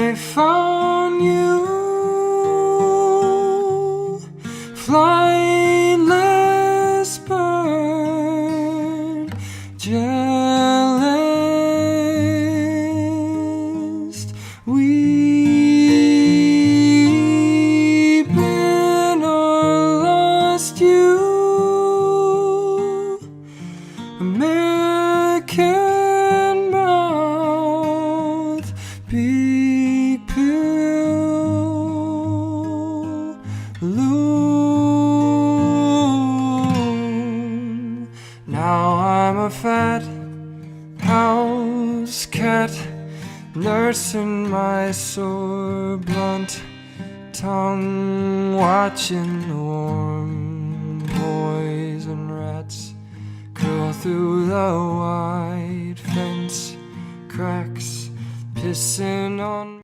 I found you, flightless bird, jealous, weeping or lost you, American mouth, big pill, loom. Now I'm a fat house cat, nursing my sore blunt tongue, watching the warm boys and rats curl through the white fence cracks, pissing on